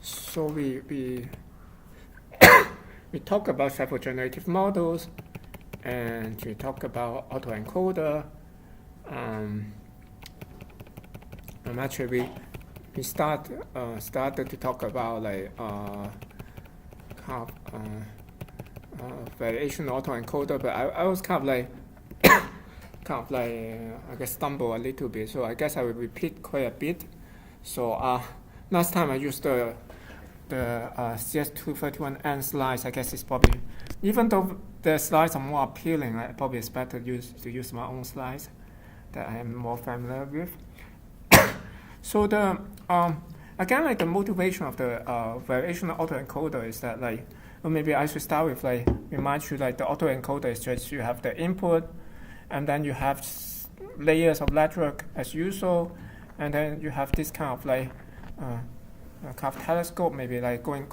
So we talk about several generative models, and we talk about autoencoder. Actually, we started to talk about like kind of variational autoencoder, but I was kind of like I guess stumble a little bit. So I guess I will repeat quite a bit. So last time I used the CS231N slides. I guess it's probably, even though the slides are more appealing, I probably it's better to use my own slides that I am more familiar with. So the again, like the motivation of the variational autoencoder is that like, or maybe I should start with like remind you like the autoencoder is just you have the input, and then you have layers of network as usual, and then you have this kind of like kind of telescope, maybe like going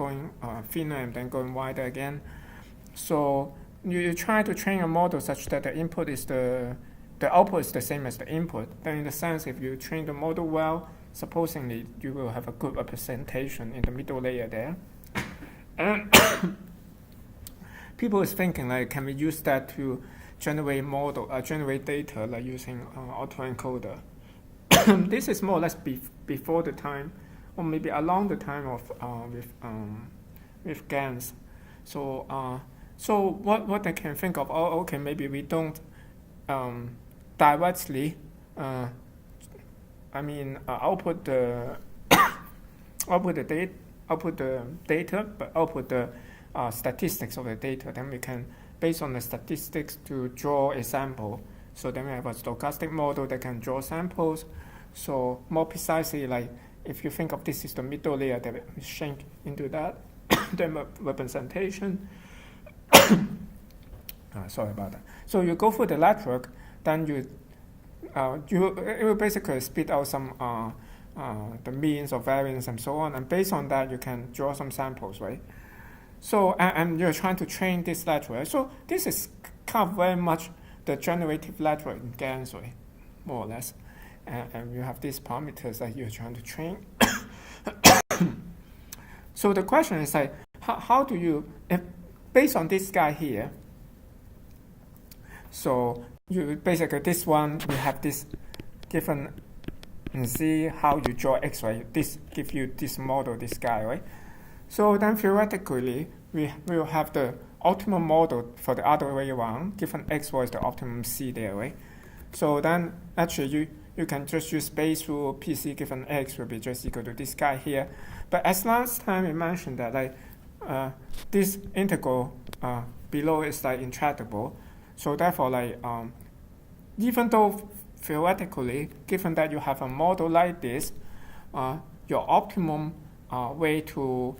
thinner and then going wider again. So you try to train a model such that the input is the output is the same as the input. Then in the sense, if you train the model well, supposedly you will have a good representation in the middle layer there. And people is thinking like, can we use that to generate data like using autoencoder? This is more or less before the time, or maybe along the time of with GANs. So what I can think of, okay, maybe we don't directly output the data, but output the statistics of the data. Then we can, based on the statistics, to draw a sample. So then we have a stochastic model that can draw samples. So more precisely, like if you think of this is the middle layer that we shrink into that, then representation. Sorry about that. So you go through the network, then it will basically spit out some the means or variance and so on, and based on that you can draw some samples, right? So and you're trying to train this network. So this is kind of very much the generative network in GANs, right? More or less, and you have these parameters that you're trying to train. So the question is like, how do you, based on this guy here, so you basically, this one, we have this given, and see how you draw x, right? This give you this model, this guy, right? So then theoretically, we will have the optimal model for the other way around, given x was the optimum c there, right? So then actually you can just use base rule, pc given x will be just equal to this guy here. But as last time we mentioned that like this integral below is like intractable. So therefore, like even though theoretically, given that you have a model like this, your optimum way to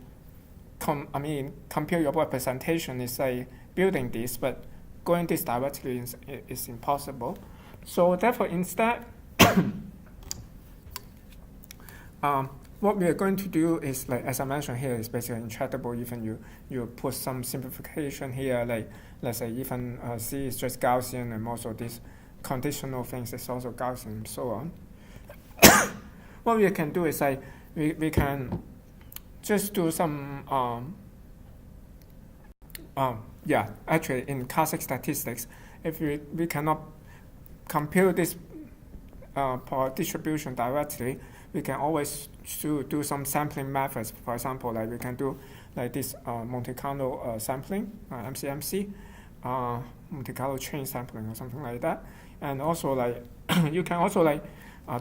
compare your representation is like building this, but going this directly is impossible. So therefore, instead, what we are going to do is, like as I mentioned here, is basically intractable. Even you put some simplification here, like let's say even C is just Gaussian, and also these conditional things is also Gaussian, and so on. What we can do is like we can just do some actually in classic statistics, if we cannot compute this distribution directly, we can always do some sampling methods. For example, like we can do like this Monte Carlo sampling, MCMC, Monte Carlo chain sampling or something like that. And also like you can also like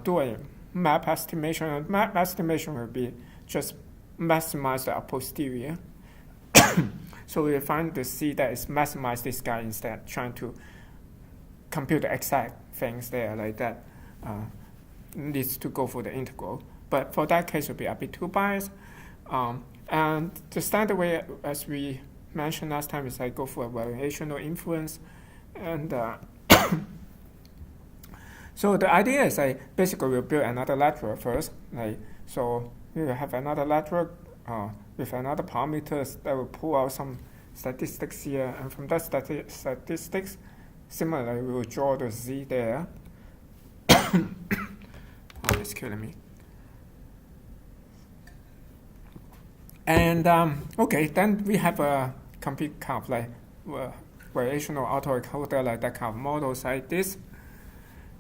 do a map estimation. And map estimation will be just maximize the a posterior. So we find the C that is maximize this guy instead, trying to compute the exact things there like that. Needs to go for the integral, but for that case it will be a bit too biased. And the standard way, as we mentioned last time, is I go for a variational inference, and so the idea is I basically will build another network first, like so we will have another network with another parameters that will pull out some statistics here, and from that statistics, similarly we will draw the z there. Oh, it's killing me. And okay, then we have a complete kind of like variational autoencoder, like that kind of models like this.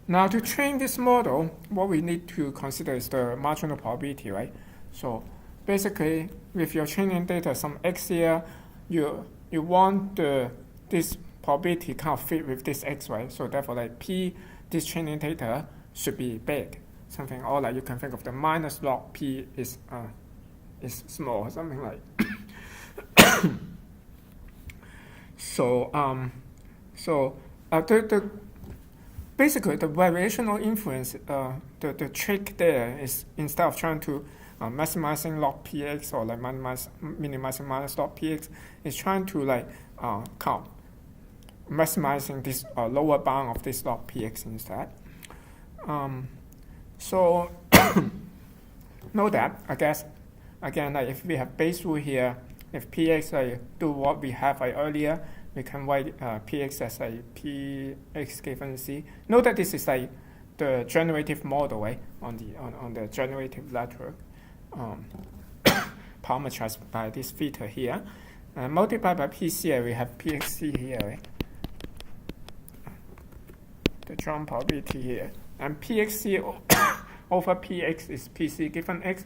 Now to train this model, what we need to consider is the marginal probability, right? So basically, with your training data, some x here, you want this probability kind of fit with this x, right? So therefore, like p, this training data should be big, something, or like you can think of the minus log p is small, something like. Basically the variational influence, the trick there is, instead of trying to maximizing log px or like minimizing minus log px, is trying to like count maximizing this lower bound of this log px instead. So know that, I guess, again, like if we have base rule here, if px do what we have earlier, we can write px as px given c. Note that this is like the generative model, right? On the generative network, parameterized by this theta here, multiplied by pc, we have pxc here, right? The Drum probability here, and pxc over px is pc given x.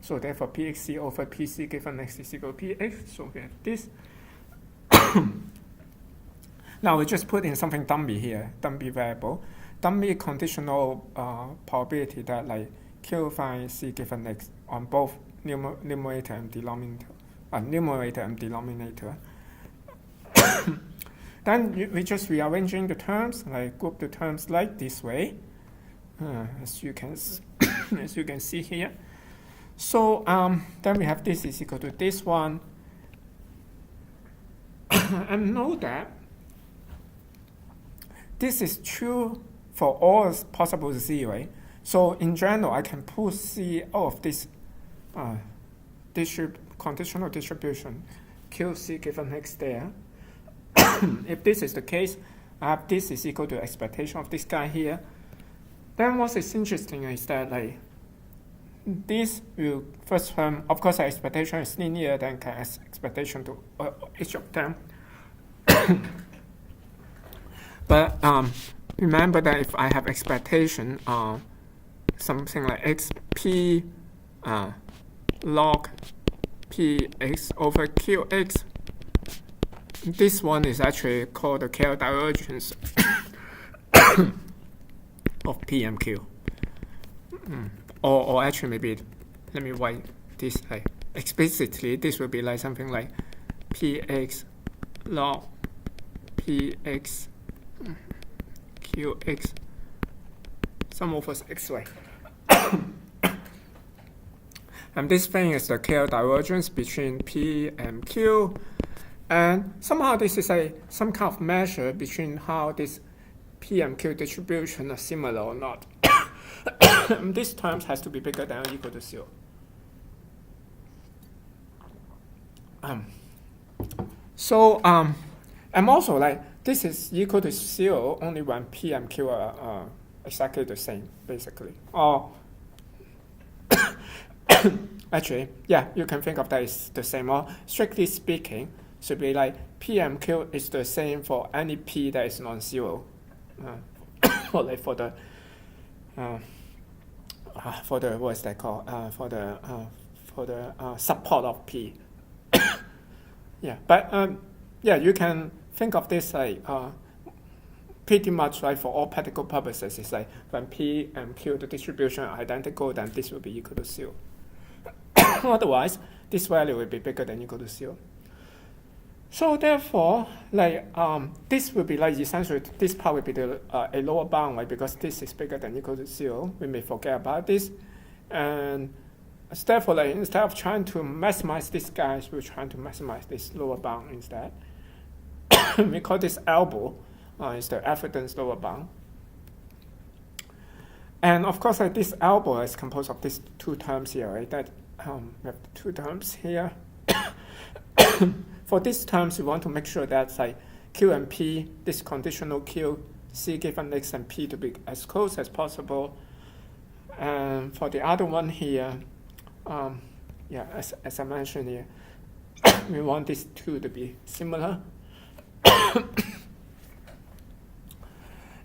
So therefore, pxc over pc given x is equal to px. So we have this. Now we just put in something dummy here, dummy variable, dummy conditional probability that like q find c given x on both numerator and denominator. Then we just rearranging the terms, like group the terms like this way, as you can see here. So then we have this is equal to this one, and note that this is true for all possible z, right? So in general, I can pull c out of this conditional distribution, qc given x there. If this is the case, I have this is equal to expectation of this guy here. Then what is interesting is that like this will first term, of course, our expectation is linear, then can add expectation to each of them. But remember that if I have expectation something like xp log px over qx, this one is actually called the Kerr divergence of p and q. Or actually maybe, let me write this like explicitly, this will be like something like px log px qx sum over xy. And this thing is the Kerr divergence between p and q, and somehow this is some kind of measure between how this p and q distribution are similar or not. This terms has to be bigger than or equal to 0. And also like this is equal to 0 only when p and q are exactly the same, basically. Or actually, yeah, you can think of that as the same. Or strictly speaking, should be like p and q is the same for any p that is non-zero. Or like for the what is that called? For the support of p. Yeah, but yeah, you can think of this like pretty much like for all practical purposes. It's like when p and q the distribution are identical, then this will be equal to 0. Otherwise, this value will be bigger than equal to 0. So therefore, like this will be like essentially this part will be the a lower bound, right? Because this is bigger than equal to 0. We may forget about this, and therefore, like instead of trying to maximize these guys, we're trying to maximize this lower bound instead. We call this elbow is the evidence lower bound. And of course, like this elbow is composed of these two terms here, right? That we have two terms here. For these terms, we want to make sure that like q and p, this conditional q, c given x and p to be as close as possible. And for the other one here, yeah, as I mentioned here, we want these two to be similar.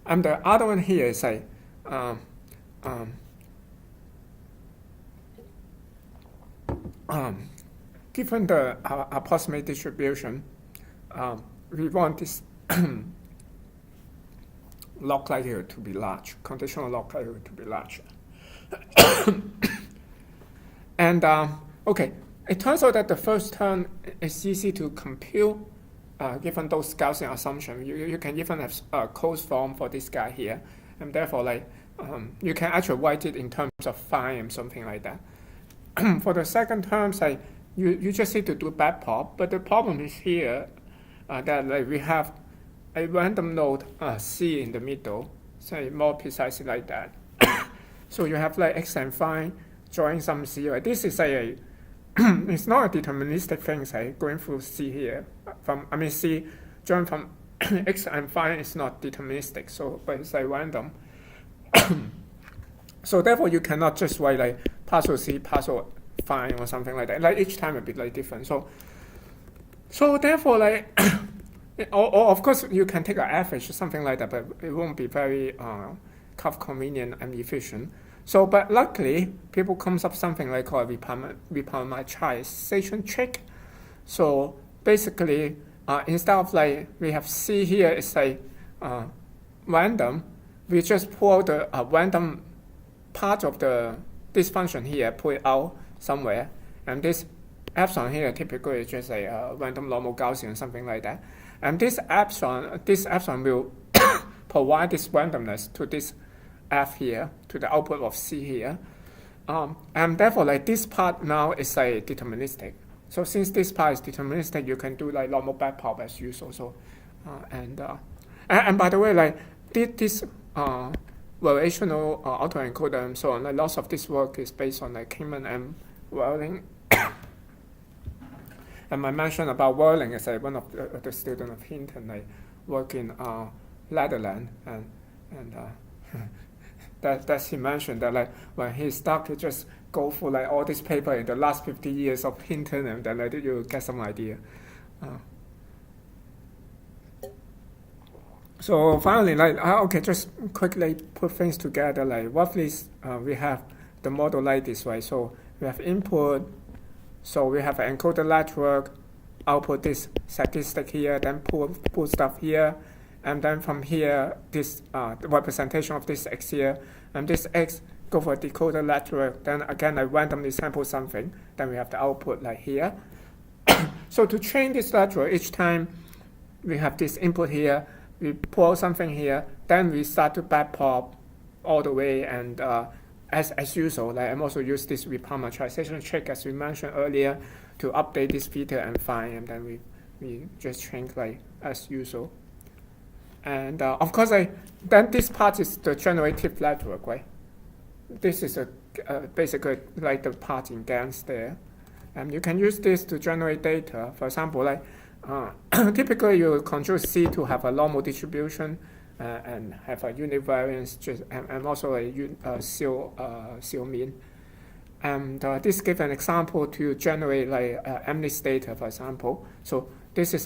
And the other one here is a given the approximate distribution, we want this log likelihood to be large, conditional log likelihood to be large. And okay, it turns out that the first term is easy to compute given those Gaussian assumptions. You can even have a closed form for this guy here, and therefore like you can actually write it in terms of phi and something like that. For the second term, say you just need to do backpop, but the problem is here that like we have a random node C in the middle, say more precisely like that. So you have like x and phi drawing some C. Right? This is a it's not a deterministic thing, say going through C here. C drawing from x and phi is not deterministic, so but it's like random. So therefore you cannot just write like partial C, partial phi or something like that. Like each time a bit like different. So therefore like or of course you can take an average or something like that, but it won't be very convenient and efficient. So but luckily people comes up something like called reparametrization trick. So basically instead of like we have C here is like random, we just pull the random part of this function here, pull it out somewhere, and this epsilon here typically is just a random normal Gaussian, something like that. And this epsilon will provide this randomness to this F here, to the output of C here. And therefore, like this part now is like deterministic. So since this part is deterministic, you can do like normal backpop as usual. So, and by the way, like this variational autoencoder and so on, like lots of this work is based on like Kingman and Whirling. And I mentioned about Whirling is like one of the students of Hinton, like work in Netherlands, and that he mentioned that like when he started to just go through like all this paper in the last 50 years of Hinton, and then like you get some idea. So finally, like okay, just quickly put things together. Like roughly, we have the model like this, right? So we have input. So we have an encoder network, output this statistic here, then pull stuff here, and then from here this the representation of this x here, and this x go for a decoder network. Then again I randomly sample something. Then we have the output like here. So to train this network, each time we have this input here, we pull something here, then we start to backpop all the way, and as usual, like I'm also use this reparametrization trick as we mentioned earlier to update this filter and phi, and then we just train like as usual. And of course, then this part is the generative network, right? This is basically like the part in GANs there, and you can use this to generate data. For example, like typically you control C to have a normal distribution and have a univariance, and also a CL mean. And this gives an example to generate like MNIST data, for example. So this is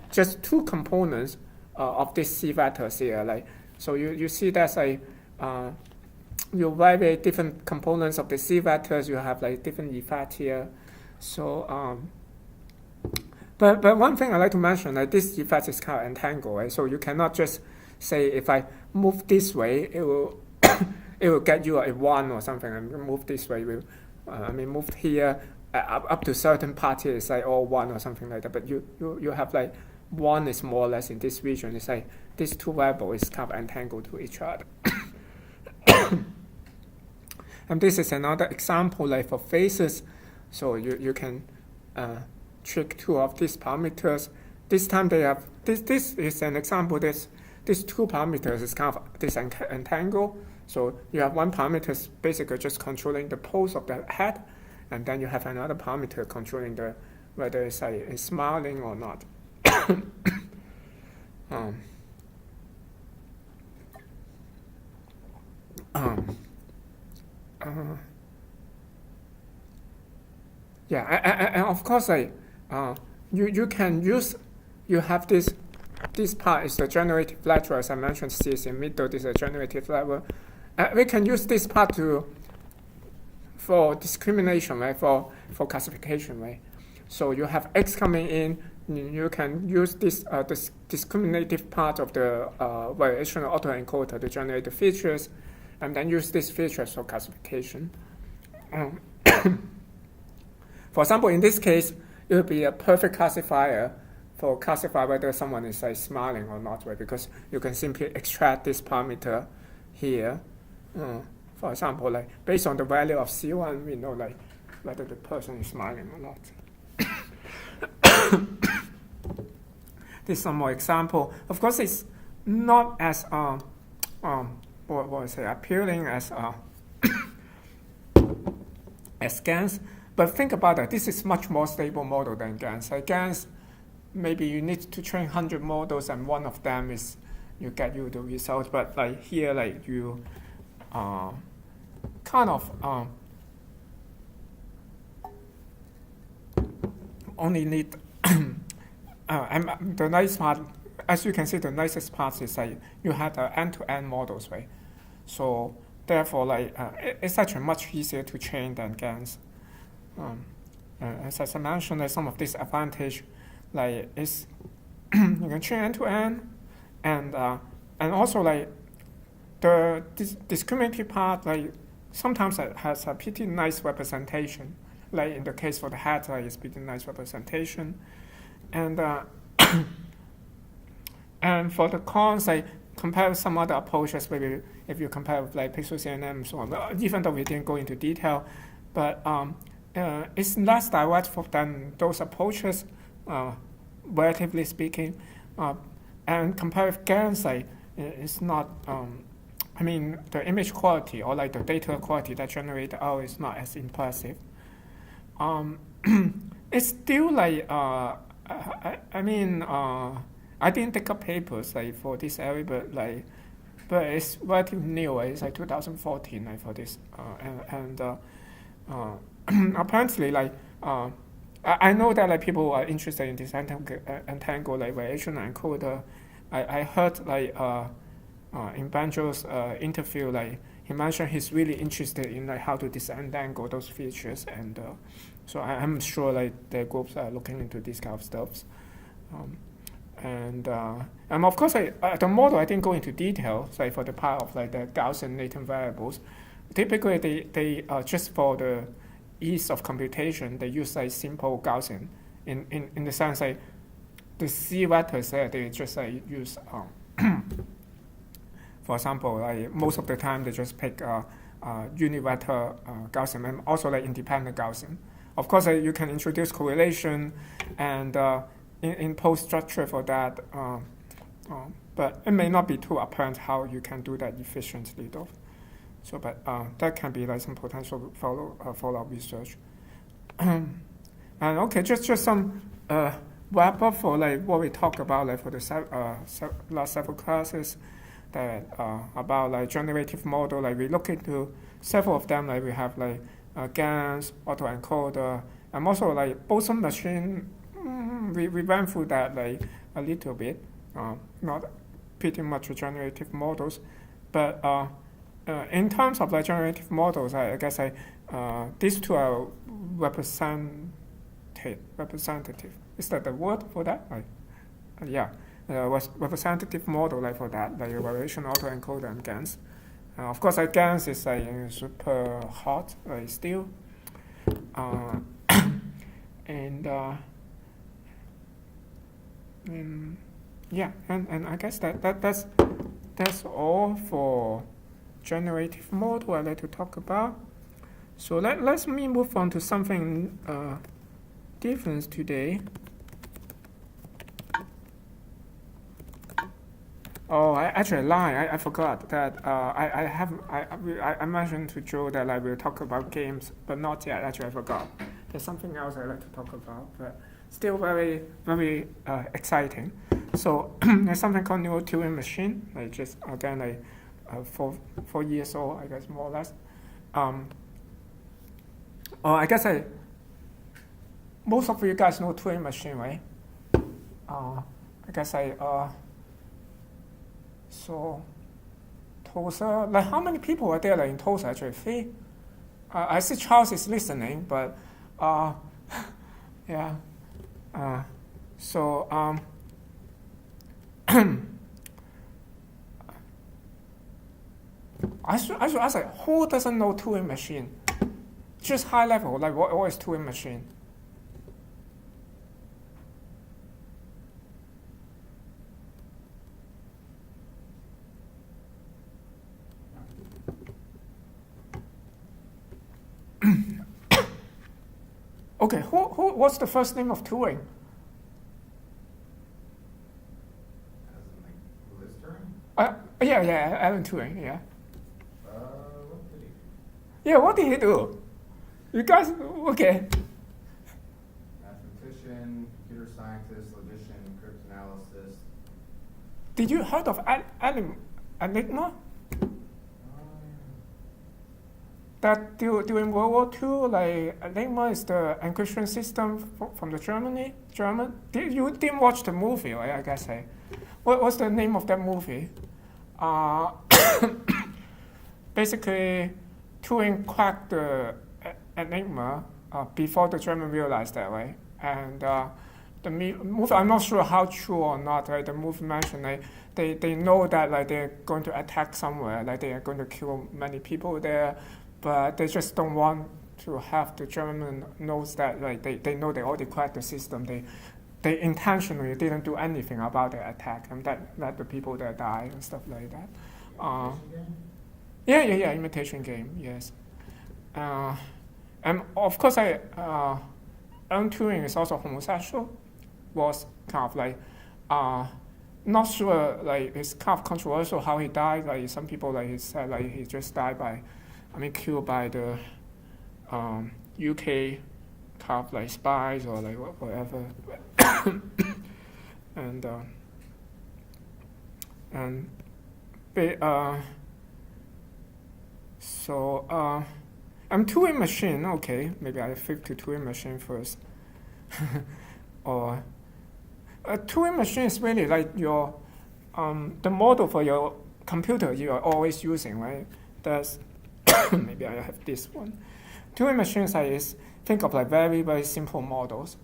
just two components of this C vectors here. Like so, you see that's you evaluate different components of the C vectors. You have like different effect here. So but one thing I like to mention, like this effect is kind of entangled, right? So you cannot just say if I move this way, it will it will get you a 1 or something, and move this way will move here up to certain part here is like all 1 or something like that. But you have like 1 is more or less in this region. It's like these two variables is kind of entangled to each other. And this is another example like for phases. So you can trick two of these parameters. This time they have this is an example. These two parameters is kind of disentangled. So you have one parameter basically just controlling the pose of the head, and then you have another parameter controlling whether it's smiling or not. Yeah, and of course, you can use, you have this part is the generative level, as I mentioned. C is in middle. This is a generative level. We can use this part for discrimination, right? For classification, right? So you have X coming in. You can use this discriminative part of the variational autoencoder to generate the features, and then use these features for classification. For example, in this case, it would be a perfect classifier for classify whether someone is smiling or not, right? Because you can simply extract this parameter here. For example, based on the value of C1, we know whether the person is smiling or not. This is some more example. Of course, it's not as appealing as as GANs, but think about it. This is much more stable model than GANs. GANs, maybe you need to train 100 models, and one of them is you get you the result. But here, you kind of only need. The nice part, as you can see, the nicest part is you had end-to-end models, right? So therefore, it's actually much easier to train than GANs. As I mentioned, some of this advantage, is you can train end-to-end, and also the discriminative part, sometimes it has a pretty nice representation. In the case for the head, it's pretty nice representation. And and for the cons, compare with some other approaches, maybe if you compare with Pixel CNN and so on, even though we didn't go into detail, but it's less direct than those approaches, relatively speaking. And compare with GANs, it's not, the image quality or the data quality that generated out is not as impressive. It's still I didn't take up papers for this area, but it's relatively new. It's 2014 for this, apparently I know that people are interested in this entangled variational encoder. I heard in Banjo's interview, he mentioned he's really interested in how to disentangle those features, and so I'm sure the groups are looking into this kind of stuff. And of course, the model I didn't go into detail. For the part of the Gaussian latent variables, typically they just for the ease of computation, they use simple Gaussian in the sense the C vectors they just use. For example, most of the time they just pick univector Gaussian and also independent Gaussian. Of course, you can introduce correlation and impose structure for that, but it may not be too apparent how you can do that efficiently, though. So, but that can be some potential follow-up research. And okay, just some wrap up for what we talked about for the last several classes. That about generative model, we look into several of them. We have GANs, autoencoder, and also boson machine. We went through that a little bit, not pretty much generative models, but in terms of generative models, I guess these two are representative. Is that the word for that? Yeah. Was representative model for that, variational autoencoder and GANs. Of course, GANs is super hot still, and yeah, and I guess that's all for generative model I'd like to talk about. So let's move on to something different today. Oh, I lied. I forgot that I mentioned to Joe that we'll talk about games, but not yet. Actually, I forgot. There's something else I'd like to talk about, but still very, very exciting. So there's something called neural Turing machine. Just again, 4 years old, I guess, more or less. I guess most of you guys know Turing machine, right? I guess so Tulsa, like how many people are there like in Tulsa actually? 3? I see Charles is listening, but yeah. So I should ask like, who doesn't know Turing machine? Just high level, like what is Turing machine? Okay, what's the first name of Turing? Liz Turing? Yeah, Alan Turing, yeah. What did he do? Yeah, what did he do? You guys, okay. Mathematician, computer scientist, logician, cryptanalysis. Did you heard of Enigma? That during World War II, like Enigma is the encryption system from the German. You didn't watch the movie, right? I guess. What's the name of that movie? Basically, Turing cracked the Enigma before the German realized that, right? And the movie, I'm not sure how true or not, right? The movie mentioned they know that like they're going to attack somewhere, like they are going to kill many people there, but they just don't want to have the German knows that like they know they already cracked the system. They intentionally didn't do anything about the attack, and that let the people there die and stuff like that. Imitation game, yes. And of course, Alan Turing is also homosexual. Was kind of like not sure, like it's kind of controversial how he died. Like some people like he said like he just died killed by the UK kind of like spies or like whatever. and Turing machine. Okay, maybe I flip to Turing machine first. Or a Turing machine is really like your the model for your computer you are always using, right? That's maybe I have this one. Turing machines think of like very, very simple models.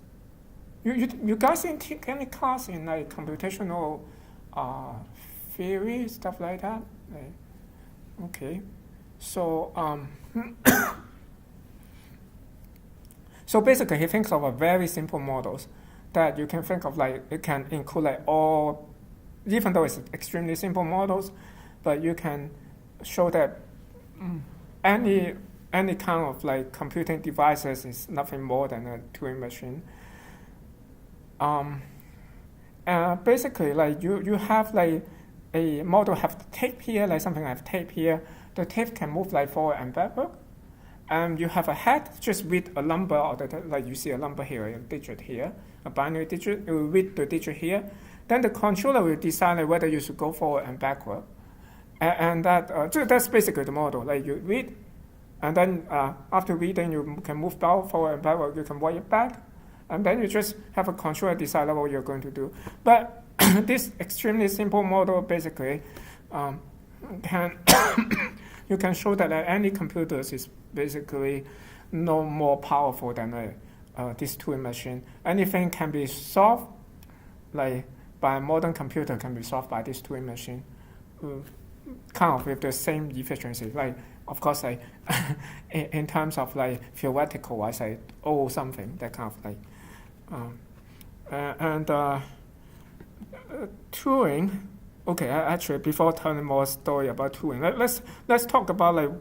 You guys didn't take any class in like computational theory, stuff like that? Like, okay. So so basically he thinks of a very simple models that you can think of like it can include like all, even though it's extremely simple models, but you can show that any kind of like computing devices is nothing more than a Turing machine. Basically, like you have like a model have tape here, like something like tape here. The tape can move like forward and backward. And you have a head, just read a number, or like you see a number here, a digit here, a binary digit. You will read the digit here. Then the controller will decide like, whether you should go forward and backward. And that's basically the model. Like you read, and then after reading, you can move forward and backward. You can write it back, and then you just have a controller decide what you're going to do. But this extremely simple model basically can you can show that any computers is basically no more powerful than this Turing machine. Anything can be solved like by a modern computer can be solved by this Turing machine, kind of with the same efficiency. Like of course, like in terms of like theoretical, I say something that kind of like Turing. Okay, actually, before telling more story about Turing, let's talk about like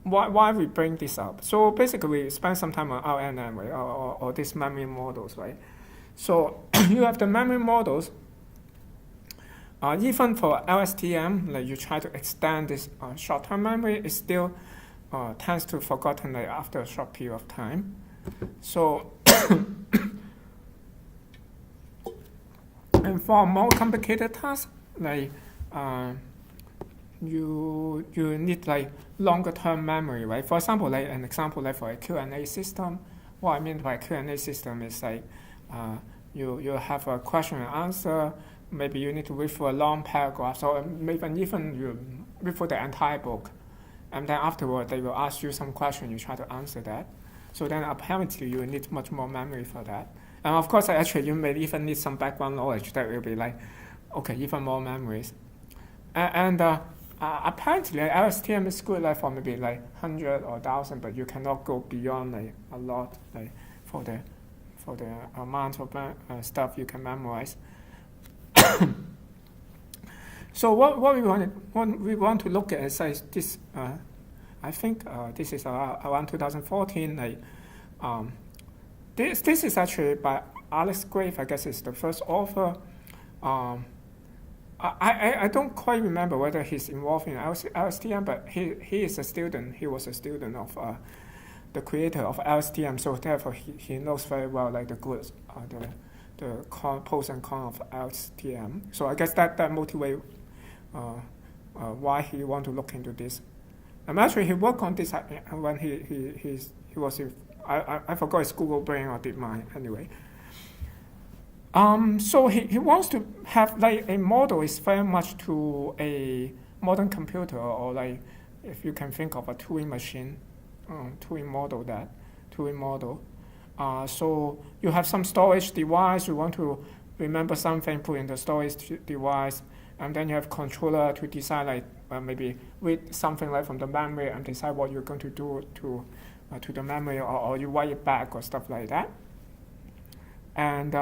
why we bring this up. So basically, we spend some time on RNN, right, or these memory models, right? So you have the memory models. Even for LSTM, like you try to extend this short-term memory, it still tends to forgotten like after a short period of time. So and for more complicated tasks, like you need like longer term memory, right? For example, like an example like for a Q&A system, what I mean by Q&A system is like you have a question and answer. Maybe you need to read through a long paragraph, or maybe even you read through the entire book, and then afterward they will ask you some question. You try to answer that. So then apparently you need much more memory for that. And of course, actually you may even need some background knowledge that will be like, okay, even more memories. And apparently LSTM is good like for maybe like 100 or 1,000, but you cannot go beyond like a lot like for the amount of stuff you can memorize. So what we want to look at is this. I think this is around 2014. Like this is actually by Alex Grave. I guess it's the first author. I don't quite remember whether he's involved in LSTM, but he is a student. He was a student of the creator of LSTM, so therefore he knows very well like the goods, the pros and cons of LSTM. So I guess that motivates why he want to look into this. Actually he worked on this when he was I forgot his Google Brain or DeepMind anyway. So he wants to have like a model is very much to a modern computer, or like if you can think of a Turing machine, Turing model. So you have some storage device, you want to remember something, put in the storage device, and then you have controller to decide like maybe read something like from the memory and decide what you're going to do to the memory, or you write it back or stuff like that. And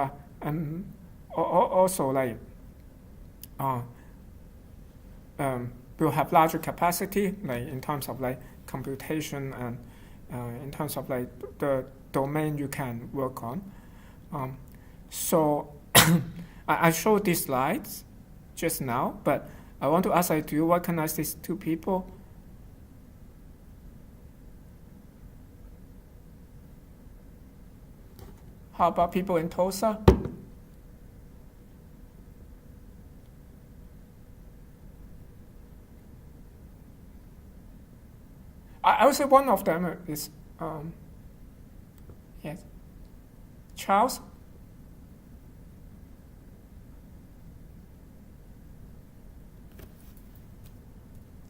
also like will have larger capacity, like in terms of like computation and in terms of like the domain you can work on. So I showed these slides just now, but I want to ask, like, do you recognize these two people? How about people in Tulsa? I would say one of them is, yes, Charles?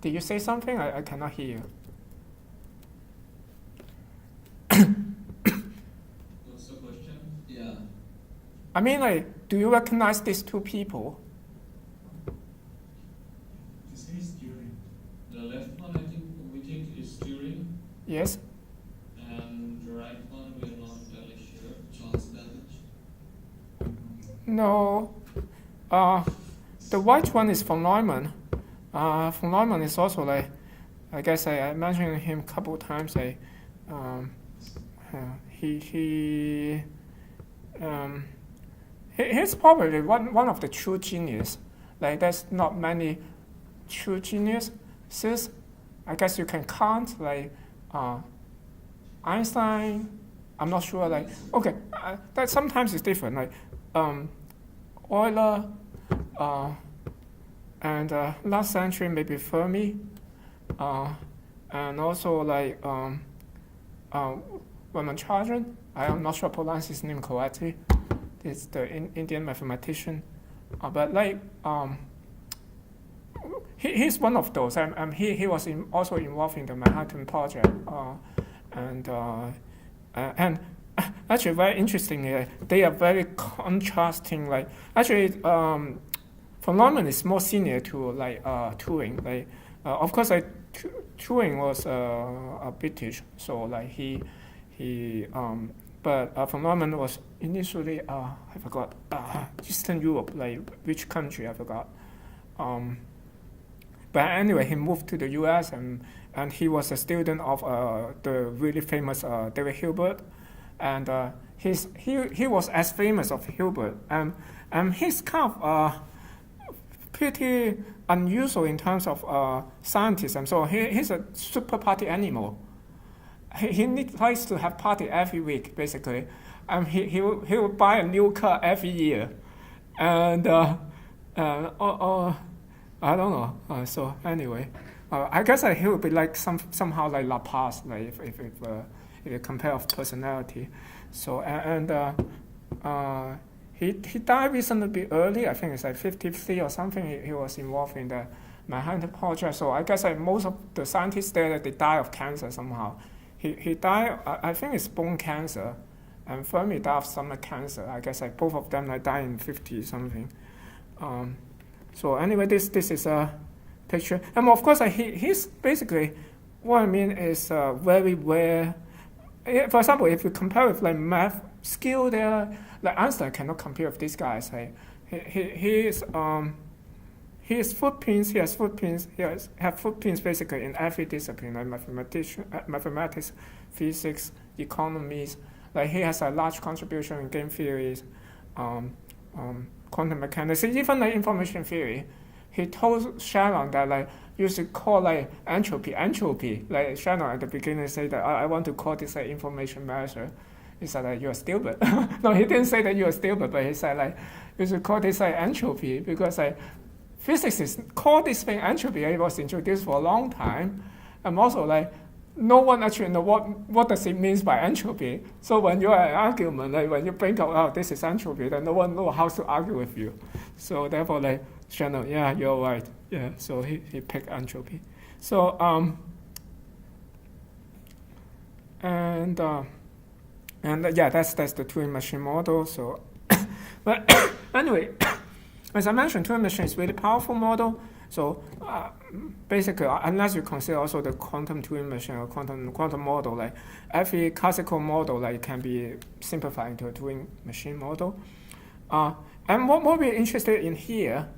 Did you say something? I cannot hear you. What's the question? Yeah. I mean, like, do you recognize these two people? This is Turing. The left one, we think is Turing. Yes. And the right one, we're not really sure. Charles Babbage. No. The white one is von Neumann. Von Neumann is also like, I guess I mentioned him a couple of times. He's probably one of the true genius. Like there's not many true geniuses. I guess you can count like Einstein. I'm not sure. Like okay, that sometimes is different. Like Euler. And last century maybe Fermi, and also like Ramanachandran. I am not sure I pronounce his name correctly. It's the Indian mathematician, but like he's one of those. He was also involved in the Manhattan Project, and actually very interestingly, they are very contrasting. Like actually. Von Neumann is more senior to like Turing. Like, of course, like Turing was a British, so like but von Neumann was initially I forgot Eastern Europe, like which country I forgot. But anyway, he moved to the U.S. and he was a student of the really famous David Hilbert, and he was as famous of Hilbert, and he's kind of pretty unusual in terms of scientism. So he's a super party animal. He likes to have party every week, basically. He will buy a new car every year, and I don't know. So anyway, I guess he would be like somehow like La Paz, like if you compare of personality. So he died recently early. I think it's like 53 or something. He was involved in the Manhattan Project. So I guess most of the scientists there, they die of cancer somehow. He died, I think it's bone cancer, and Fermi died of stomach cancer. I guess both of them died in 50 something. So anyway, this is a picture, and of course he's basically, what I mean is very rare. For example, if you compare with math skill there, Einstein cannot compare with these guys. He has footprints basically in every discipline, like mathematics, physics, economies. He has a large contribution in game theories, quantum mechanics, even information theory. He told Shannon that you should call entropy. Shannon at the beginning said that I want to call this information measure. He said you are stupid. No, he didn't say that you are stupid, but he said you should call this entropy because physics is called this thing entropy. It was introduced for a long time, and also no one actually know what does it mean by entropy. So when you are an argument, when you bring out this is entropy, then no one knows how to argue with you. So therefore, Shannon, yeah, you're right. Yeah, so he picked entropy. So yeah, that's the Turing machine model. So, but anyway, as I mentioned, Turing machine is really powerful model. So basically, unless you consider also the quantum Turing machine or quantum model, every classical model can be simplified into a Turing machine model. And what we're interested in here,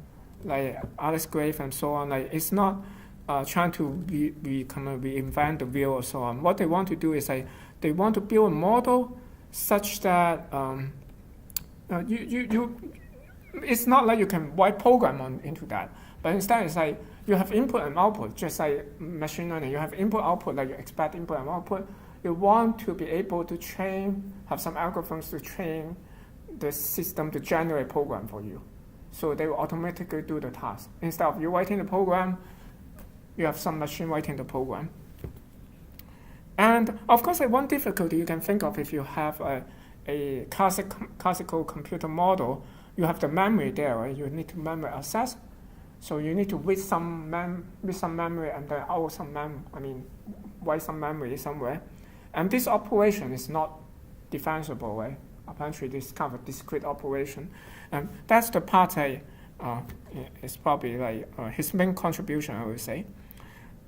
Alex Grave and so on, it's not trying to reinvent the wheel or so on. What they want to do is they want to build a model such that it's not like you can write program into that, but instead it's you have input and output, just like machine learning. You have input output, you expect input and output. You want to be able to have some algorithms to train the system to generate program for you. So they will automatically do the task. Instead of you writing the program, you have some machine writing the program. And of course, one difficulty you can think of if you have a classical computer model, you have the memory there, right? You need to memory access. So you need to read some memory and then out write some memory somewhere. And this operation is not differentiable, right? Apparently, this is kind of a discrete operation. And that's the part is probably his main contribution, I would say.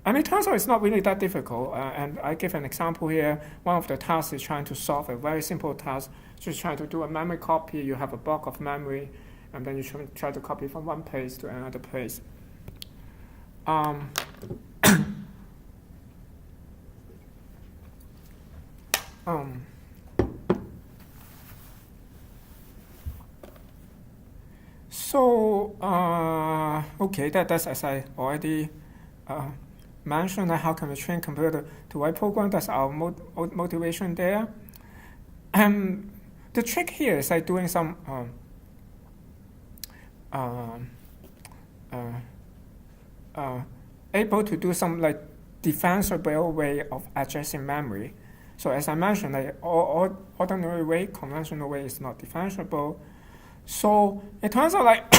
And it turns out it's not really that difficult. And I give an example here. One of the tasks is trying to solve a very simple task, just trying to do a memory copy. You have a block of memory, and then you try to copy from one place to another place. So, okay, that's as I already mentioned, how can we train computer to write program? That's our motivation there. The trick here is doing some able to do some defensible way of addressing memory. So as I mentioned, ordinary way, conventional way is not defensible. So it turns out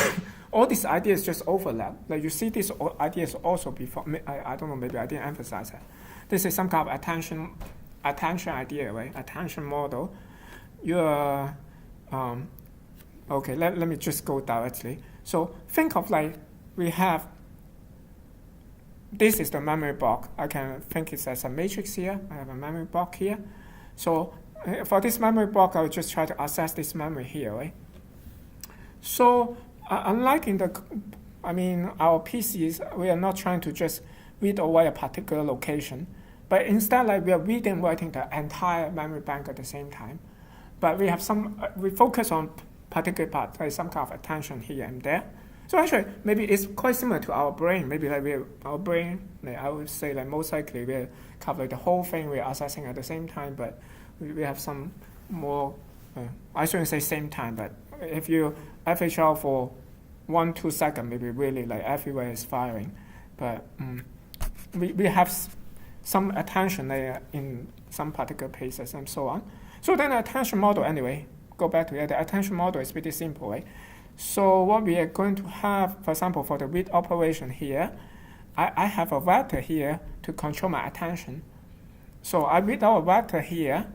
all these ideas just overlap. You see these ideas also before. I don't know, maybe I didn't emphasize that. This is some kind of attention idea, right? Attention model. Okay, let me just go directly. So think of we have, this is the memory block. I can think it as a matrix here. I have a memory block here. So for this memory block, I will just try to access this memory here, right? So unlike in our PCs, we are not trying to just read or write a particular location, but instead we are reading and writing the entire memory bank at the same time. But we have we focus on particular part, some kind of attention here and there. So actually, maybe it's quite similar to our brain. Maybe our brain, I would say most likely we cover the whole thing we're accessing at the same time, but we have some more, I shouldn't say same time, but if you FHL for 1-2 seconds, maybe really everywhere is firing. But we have some attention layer in some particular places and so on. So then the attention model, anyway, go back to it. The attention model is pretty simple, right? So what we are going to have, for example, for the read operation here, I have a vector here to control my attention. So I read out a vector here,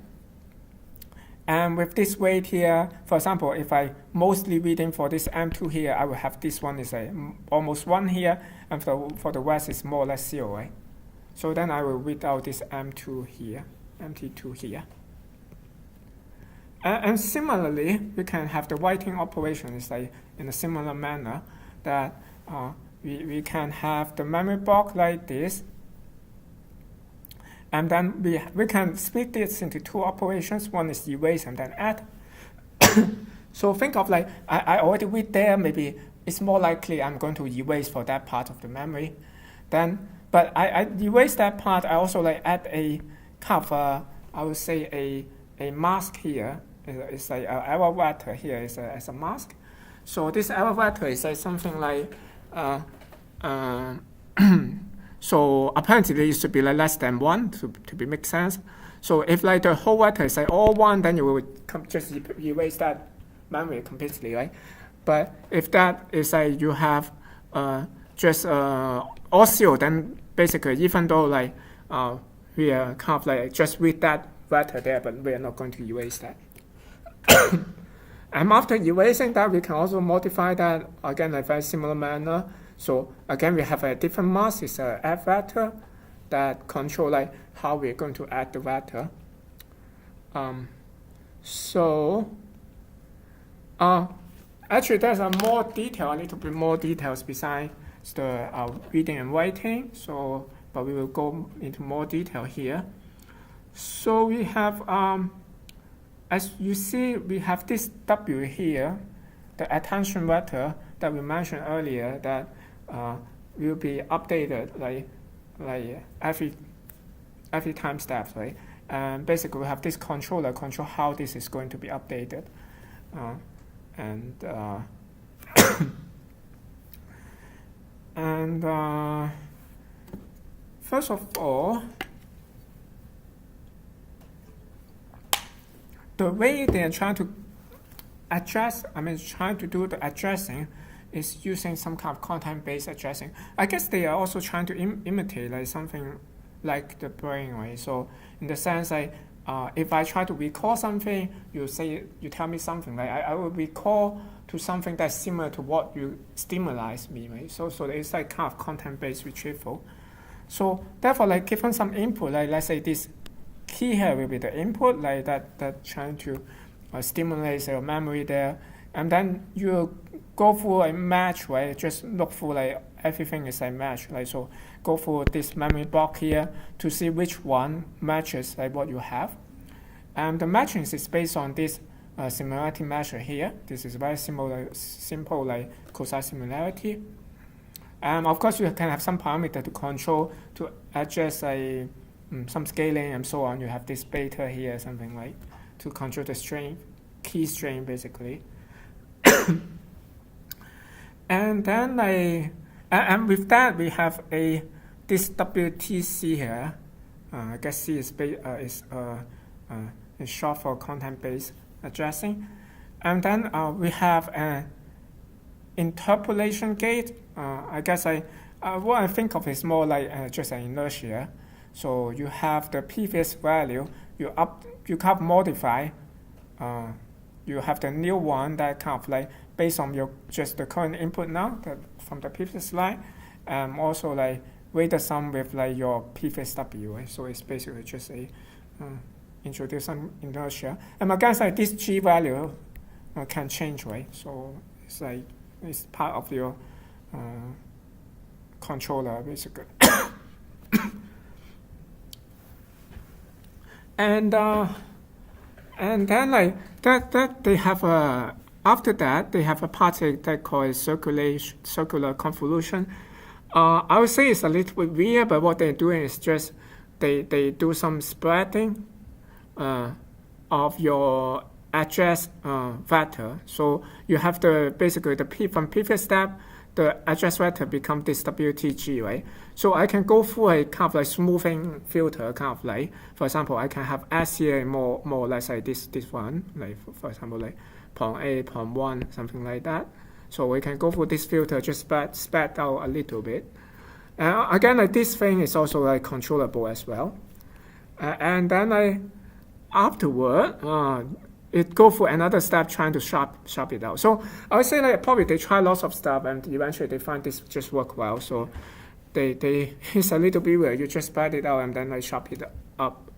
and with this weight here, for example, if I mostly reading for this M2 here, I will have this one is almost 1 here, and for the rest is more or less 0, right? So then I will read out this M2 here, MT2 here. And similarly, we can have the writing operation is like in a similar manner that we can have the memory block like this. And then we can split this into 2 operations. One is erase and then add. So think of like, I already read there, maybe it's more likely I'm going to erase for that part of the memory. Then, but I erase that part, I also like add a kind of, I would say a mask here. It's like an error vector here is as a mask. So this error vector is like something like, so apparently it should be like less than 1 to be make sense. So if like the whole vector is like all 1, then you will just erase that memory completely, right? But if that is like you have just all 0, then basically even though like we are kind of like just read that vector there, but we are not going to erase that. And after erasing that, we can also modify that again in a very similar manner. So again, we have a different mask. It's an add vector that control like how we're going to add the vector. Actually, there's a more detail, a little bit more details besides the reading and writing. So, but we will go into more detail here. So we have, as you see, we have this W here, the attention vector that we mentioned earlier that will be updated like every time steps, right? And basically we have this controller control how this is going to be updated. First of all, the way they are trying to address, trying to do the addressing is using some kind of content-based addressing. I guess they are also trying to imitate like something like the brain, right? So in the sense like, if I try to recall something, you tell me something, like I will recall to something that's similar to what you stimulate me, right? So it's like kind of content-based retrieval. So therefore, like given some input, like let's say this key here will be the input, like that trying to stimulate your memory there, and then you go through a match, right? Just look for like everything is a match, like so go through this memory block here to see which one matches like what you have. And the matching is based on this similarity measure here. This is very simple like cosine similarity. And of course you can have some parameter to control to adjust some scaling and so on. You have this beta here, something like to control the strain, key strain basically. And then and with that we have this WTC here. I guess C is short for content-based addressing. And then we have an interpolation gate. I guess what I think of is more like just an inertia. So you have the previous value, you can't modify. You have the new one that kind of like based on your just the current input now from the previous slide, also like weight the sum with like your previous W, right? So it's basically just introduce some inertia. And again, like this G value can change, right? So it's like it's part of your controller basically. And then like that they have after that they have a part that called circular convolution. I would say it's a little bit weird, but what they're doing is just they do some spreading of your address vector. So you have basically from previous step the address vector become this WTG, right? So I can go through a kind of like smoothing filter, kind of like, for example, I can have S here more or less like this one, like for example, like 0.8, 0.1, something like that. So we can go through this filter, just spread out a little bit. Again, like this thing is also like controllable as well. And then afterward, it go through another step trying to sharp it out. So I would say like probably they try lots of stuff and eventually they find this just work well. So they it's a little bit weird. You just spread it out and then like sharpen it up.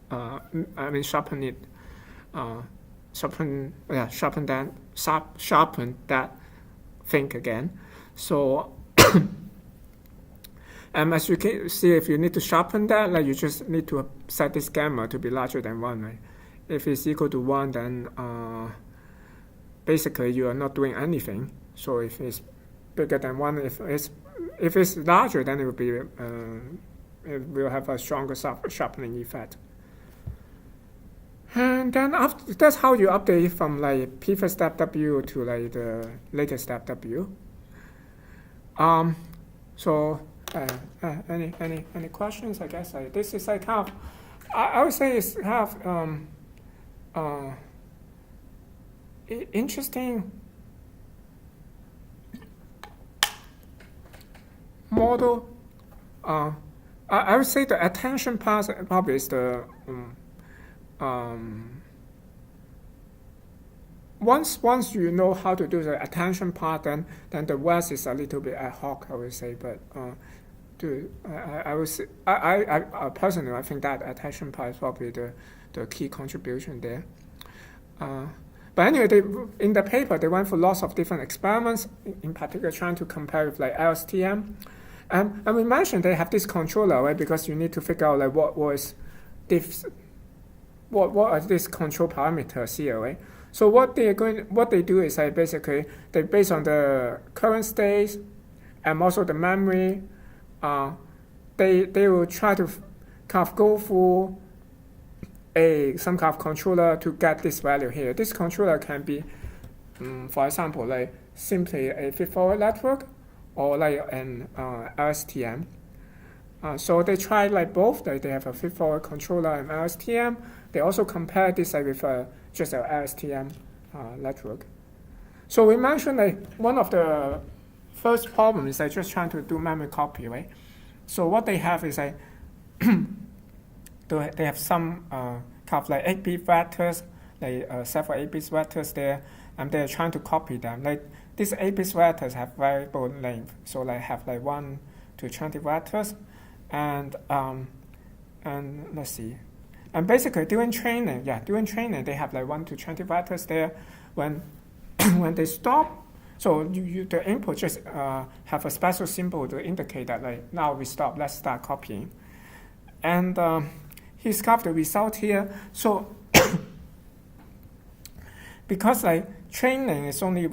Sharpen it. Sharpen that thing again. So as you can see, if you need to sharpen that, like you just need to set this gamma to be larger than 1, right? If it's equal to 1, then basically you are not doing anything. So if it's bigger than 1, if it's larger, then it will be it will have a stronger sharpening effect. And then after, that's how you update from like previous step W to like the latest step W. So any questions? I guess this is like kind of, I would say it's kind of interesting model. I would say the attention part probably is the once you know how to do the attention part, then the rest is a little bit ad hoc, I would say. But I would say, I personally I think that attention part is probably the key contribution there. But anyway, in the paper they went for lots of different experiments, in particular trying to compare with like LSTM, and we mentioned they have this controller, right? Because you need to figure out like what are these control parameters here, right? So what they do is like basically they based on the current state and also the memory, they will try to kind of go through some kind of controller to get this value here. This controller can be, for example, like simply a feed-forward network or like an LSTM. So they try like both. Like they have a feed-forward controller and LSTM. They also compare this like with just an LSTM network. So we mentioned like one of the first problems is like just trying to do memory copy, right? So what they have is like they have some kind of like 8-bit vectors, like several 8-bit vectors there, and they're trying to copy them. Like these 8-bit vectors have variable length, so like have like 1 to 20 vectors, and let's see. And basically, during training, they have like 1 to 20 vectors there. When they stop, so the input just have a special symbol to indicate that like now we stop. Let's start copying. And he's got the result here. So because like training is only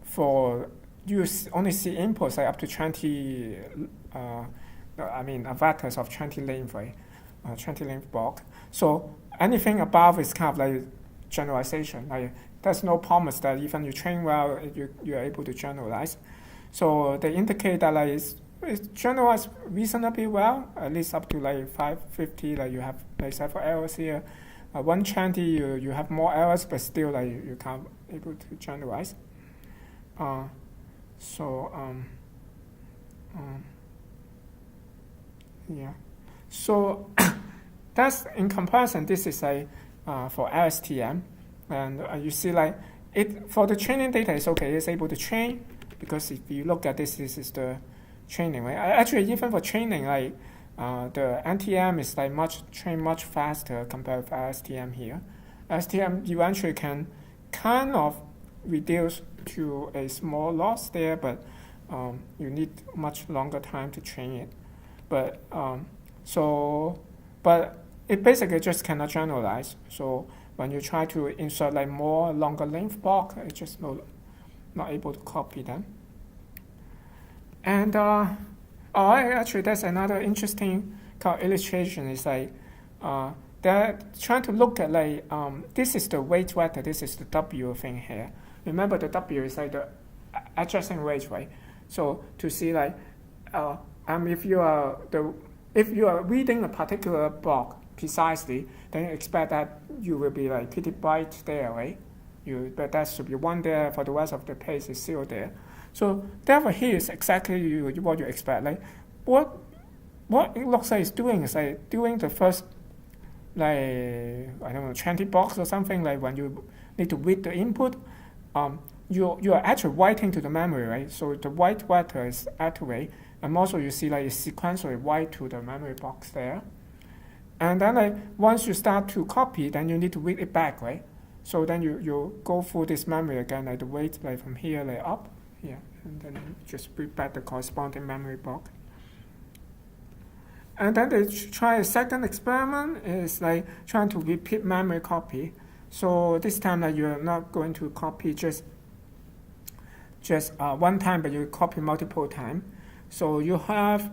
for you only see inputs like up to 20. Vectors of 20 length, right? 20 length block. So anything above is kind of like generalization. Like there's no promise that even you train well, you are able to generalize. So they indicate that like it's generalized reasonably well, at least up to like 550. Like you have like several errors here. 120 you have more errors, but still like you can't able to generalize. Yeah. So that's in comparison. This is like for LSTM, and you see like it for the training data is okay. It's able to train because if you look at this is the training, right? Actually, even for training, like the NTM is like much faster compared with LSTM here. LSTM eventually can kind of reduce to a small loss there, but you need much longer time to train it. But it basically just cannot generalize. So when you try to insert like more longer length block, it's just not able to copy them. And actually, that's another interesting kind of illustration. Is like they're trying to look at like this is the weight vector, this is the W thing here. Remember the W is like the adjacent weight, right? So to see like, if you are reading a particular block precisely, then you expect that you will be like pretty bright there, right? But that should be 1 there. For the rest of the page is 0 there. So therefore here is exactly what you expect. Like what it looks like it's doing is like doing the first, like I don't know, 20 blocks or something. Like when you need to read the input, you are actually writing to the memory, right? So the write vector is activate, and also you see like it's sequentially write to the memory box there. And then like once you start to copy, then you need to read it back, right? So then you go through this memory again, like the weight like from here like up here, and then you just read back the corresponding memory block. And then they try a second experiment is like trying to repeat memory copy. So this time like you're not going to copy just one time, but you copy multiple times. So you have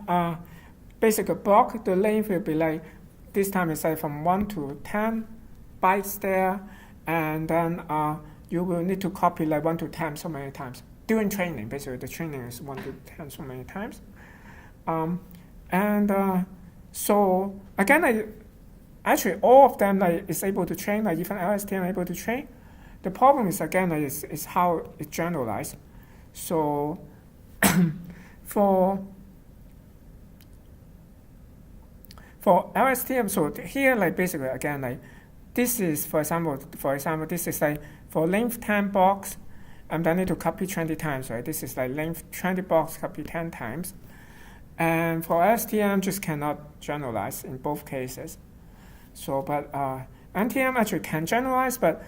basically a block. The length will be like this time is like from 1 to 10 bytes there, and then you will need to copy like 1 to 10 so many times during training. Basically, the training is 1 to 10 so many times, so again, actually all of them like is able to train. Like even LSTM able to train. The problem is again is how it generalized. So for LSTM, so here like basically again like this is for example this is like for length 10 blocks, and then I need to copy 20 times, right? This is like length 20 blocks copy 10 times, and for LSTM just cannot generalize in both cases. So but NTM actually can generalize, but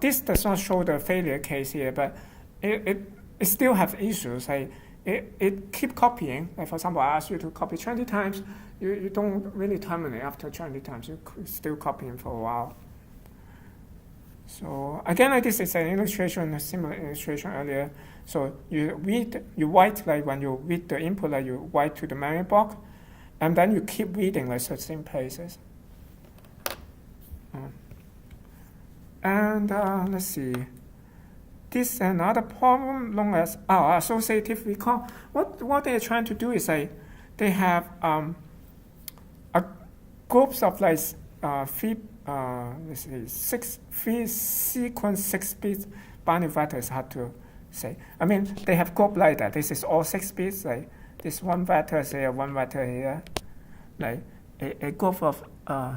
this does not show the failure case here, but it still have issues. Like it keep copying. Like for example, I ask you to copy 20 times, you don't really terminate after 20 times. You still copying for a while. So again, like this is an illustration, a similar illustration earlier. So you write like when you read the input, like you write to the memory block, and then you keep reading like certain places. And let's see. This is another problem known as associative recall. What they're trying to do is like they have a groups of like three sequence 6 bits binary vectors. Hard to say. I mean they have group like that. This is all 6 bits. Like this one vector here, one vector here. Like a group of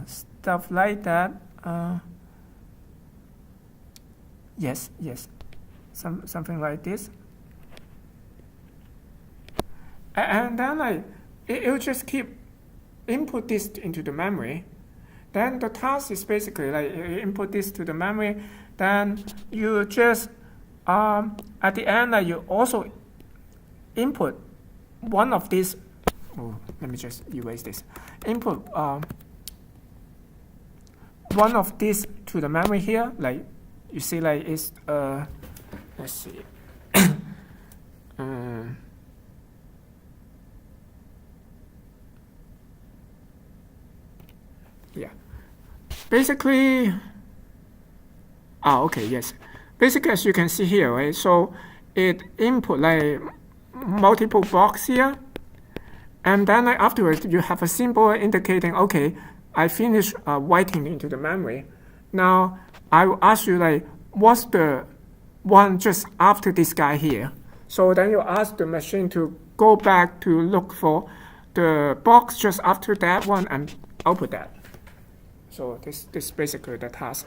stuff like that. Yes. Something like this. And then like it will just keep input this into the memory. Then the task is basically like you input this to the memory. Then you just at the end like you also input one of these. Oh, let me just erase this. Input one of these to the memory here. Like you see, like it's let's see. Yeah. Basically, okay, yes. Basically, as you can see here, right? So it input like multiple blocks here, and then like, afterwards you have a symbol indicating, okay, I finished writing into the memory. Now I will ask you like, what's the one just after this guy here? So then you ask the machine to go back to look for the box just after that one and output that. So this is basically the task.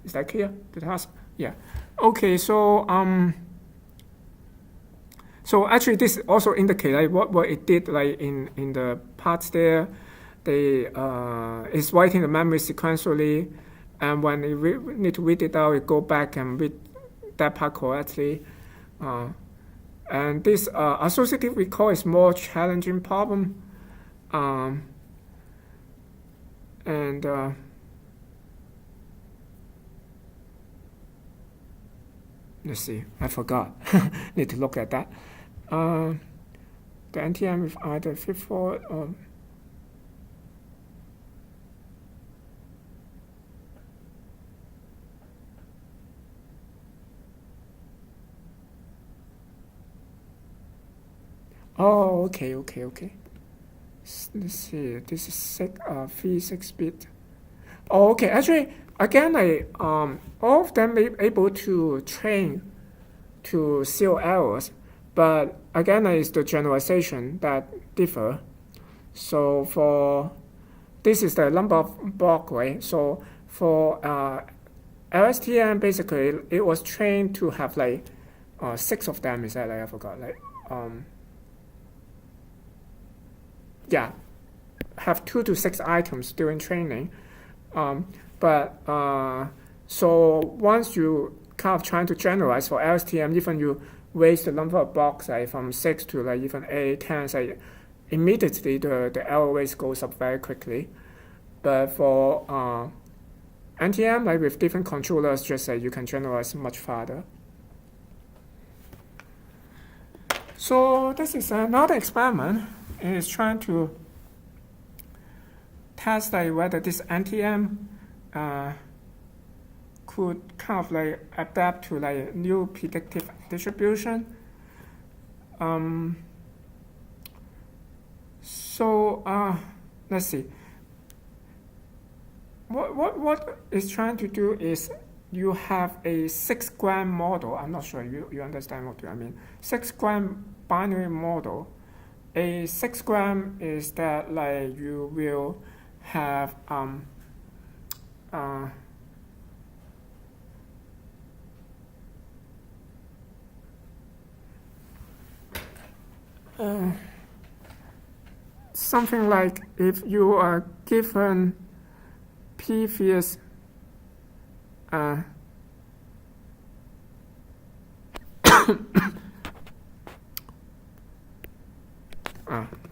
Is that clear? The task? Yeah. Okay. So so actually this also indicates like what it did like in the parts there. They is writing the memory sequentially, and when it need to read it out, it go back and read that part correctly. And this associative recall is more challenging problem. Let's see, I forgot. Need to look at that. The NTM with either feedforward or Oh, okay. Let's see. This is 3 6-bit. Oh, okay. Actually, again, all of them able to train to zero errors, but again, it's the generalization that differ. So for this is the number of block, right? So for LSTM, basically, it was trained to have 6 of them. Is that I forgot? Have 2 to 6 items during training. So once you kind of trying to generalize for LSTM, even you raise the number of blocks from 6 to even 8, 10, immediately the error rate goes up very quickly. But for NTM, with different controllers, just you can generalize much farther. So this is another experiment. It is trying to test whether this NTM could kind of adapt to new predictive distribution. Let's see. What it's trying to do is you have a 6-gram model. I'm not sure you understand what I mean. 6-gram binary model. A 6-gram is that you will have something like if you are given previous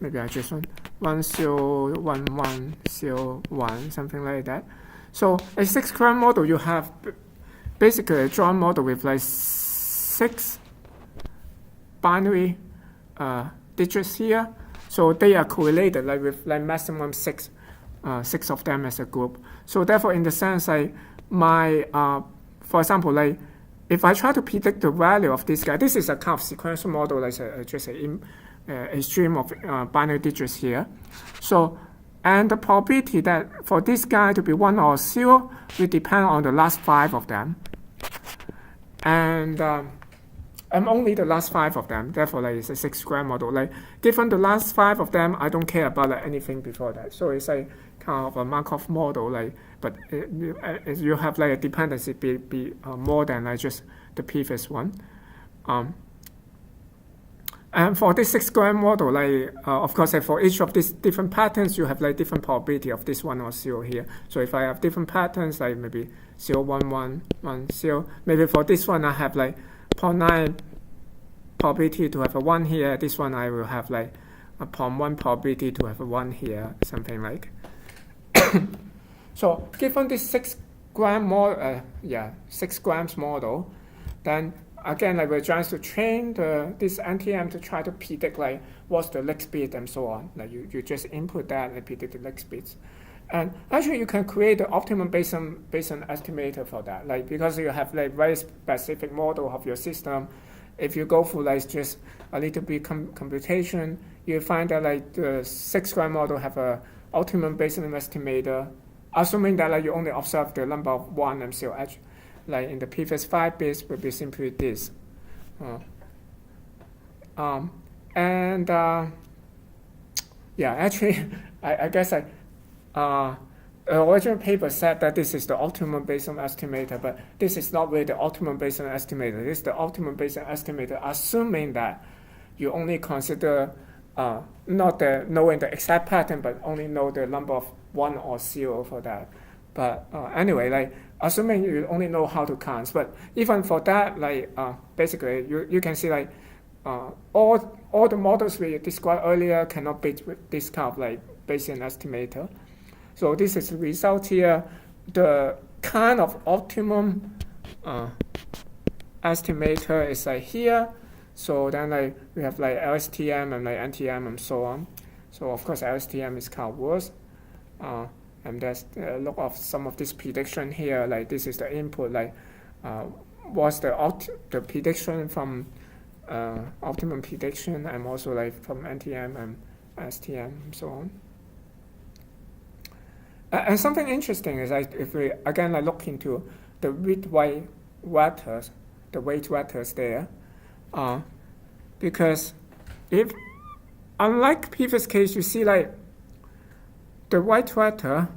maybe I just want 1 0 1 1 0 1, something like that. So a 6-gram model, you have basically a drawn model with 6 binary digits here. So they are correlated with maximum 6 of them as a group. So therefore, in the sense, for example, if I try to predict the value of this guy, this is a kind of sequential model, just a stream of binary digits here. So, and the probability that for this guy to be 1 or 0 will depend on the last 5 of them. And only the last 5 of them. Therefore, it's a 6-gram model. Given the last 5 of them, I don't care about anything before that. So it's kind of a Markov model. But you have a dependency be more than just the previous one. And for this 6-gram model, of course, for each of these different patterns, you have different probability of this 1 or 0 here. So if I have different patterns, maybe 0 1 1 1 0, maybe for this one I have 0.9 probability to have a 1 here. This one I will have a 0.1 probability to have a 1 here, something like. So given this 6-gram model, 6 grams model, then again, we're trying to train this NTM to try to predict what's the leg speed and so on. You just input that and predict the leg speeds. And actually, you can create the optimum Bayesian estimator for that. Because you have very specific model of your system. If you go for just a little bit computation, you find that the 6-gram model have a optimum Bayesian estimator, assuming that you only observe the number of 1 and 0. In the previous 5 bits would be simply this. Actually, I guess the original paper said that this is the optimum Bayesian estimator, but this is not really the optimum Bayesian estimator. This is the optimum Bayesian estimator, assuming that you only consider not knowing the exact pattern, but only know the number of 1 or 0 for that. But anyway, assuming you only know how to count. But even for that, basically, you can see all the models we described earlier cannot beat this kind of Bayesian estimator. So this is the result here. The kind of optimum estimator is here. So then we have LSTM and NTM and so on. So of course LSTM is kind of worse. And there's a look of some of this prediction here. This is the input. What's the prediction from optimum prediction, and also like from NTM and STM and so on. And something interesting is like if we again like look into the width-weight vectors, the weight vectors there, because if unlike previous case, you see like the white vector.